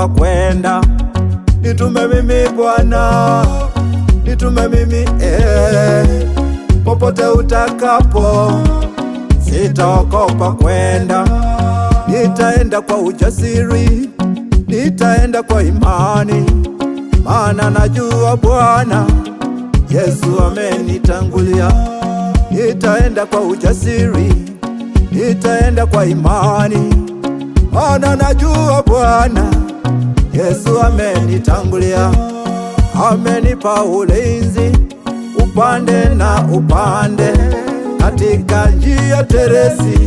sitaogopa kwenda. Nitume mimi Bwana, nitume mimi popote utakapo, sitaogopa kwenda. Nitaenda kwa ujasiri, nitaenda kwa imani, maana najua Bwana Yesu amenitangulia. Nitaenda kwa ujasiri, nitaenda kwa imani, maana najua Bwana Yesu amenitangulia. Amenipa ulinzi upande na upande, katika njia teresi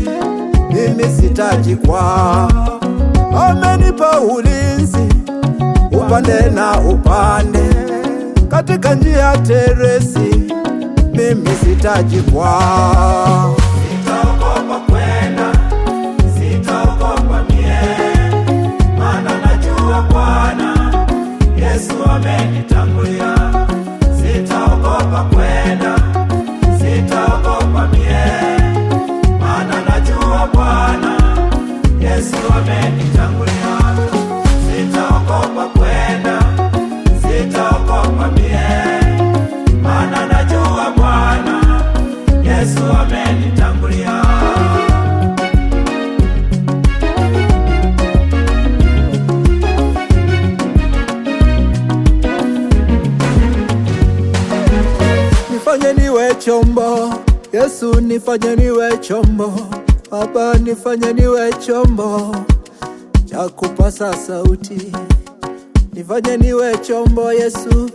mimi sitajikwaa. Amenipa ulinzi upande na upande, katika njia teresi mimi sitajikwaa. Sitaogopa kwenda, sitaogopa maana najua Bwana Yesu amenitangulia. Sitaogopa kwenda, sitaogopa maana najua Bwana Yesu amenitangulia. Sitaogopa kwenda, sitaogopa maana najua Bwana Yesu amenitangulia. Nifanye niwe chombo, Yesu nifanye niwe chombo, Baba nifanye niwe chombo cha kupasa sauti. Nifanye niwe chombo Yesu,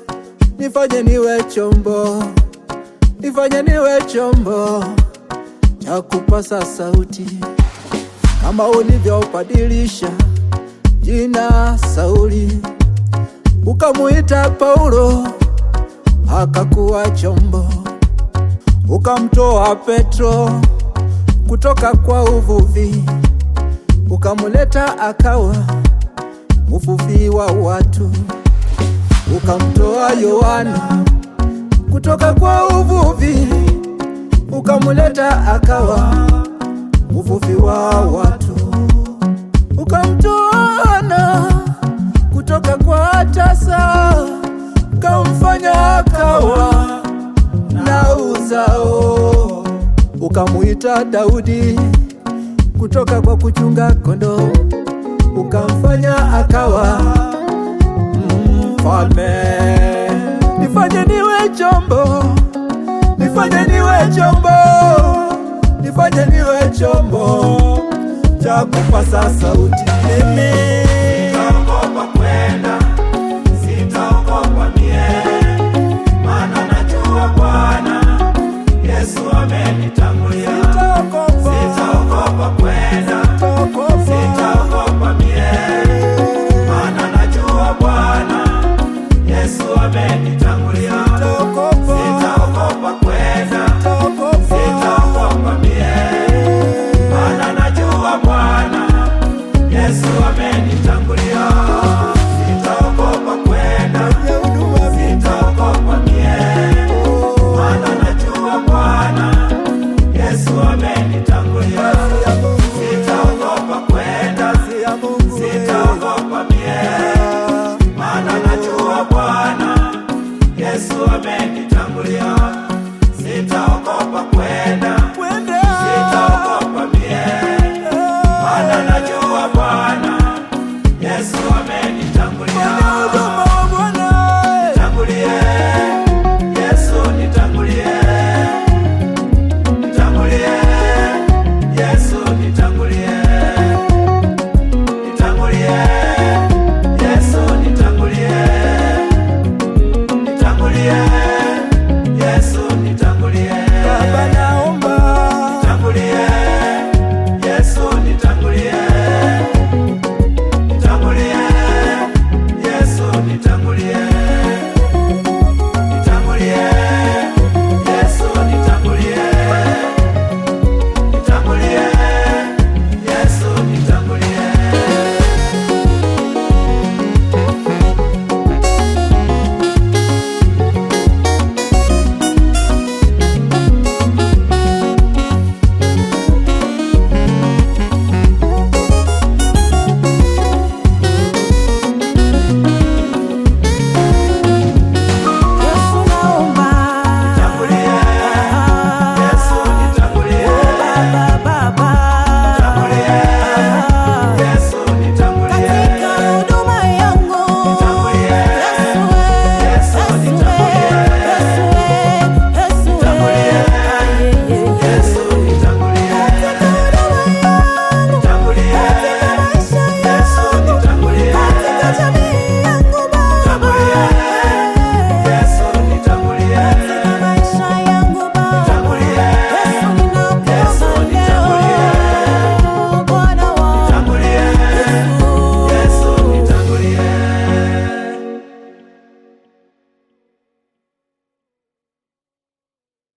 nifanye niwe chombo, nifanye niwe chombo cha kupasa sauti. Kama ulivyobadilisha jina Sauli, ukamuita Paulo akakuwa chombo, ukamtoa Petro kutoka kwa uvuvi, ukamuleta akawa mvuvi wa watu. Ukamtoa Yohana kutoka kwa uvuvi, ukamuleta akawa mvuvi wa watu. Ukamtoa Ana kutoka kwa tasa, ukamfanya akawa na uzao. Ukamuita Daudi kutoka kwa kuchunga kondoo, ukamfanya akawa mfalme. Nifanye niwe chombo, nifanye niwe chombo, nifanye niwe chombo cha kupasa sauti. Mimi sitaogopa kwenda, sitaogopa maana najua Bwana Yesu amenitangulia. Sitaogopa kwenda, sitaogopa maana najua Bwana Yesu amenitangulia. Sitaogopa kwenda, sitaogopa maana najua Bwana Yesu amenitangulia. Sitaogopa kwenda, sitaogopa maana najua Bwana Yesu amenitangulia. Sitaogopa kwenda, sitaogopa maana najua Bwana Yesu amenitangulia. Sitaogopa kwenda, sitaogopa maana najua Bwana Yesu amenitangulia.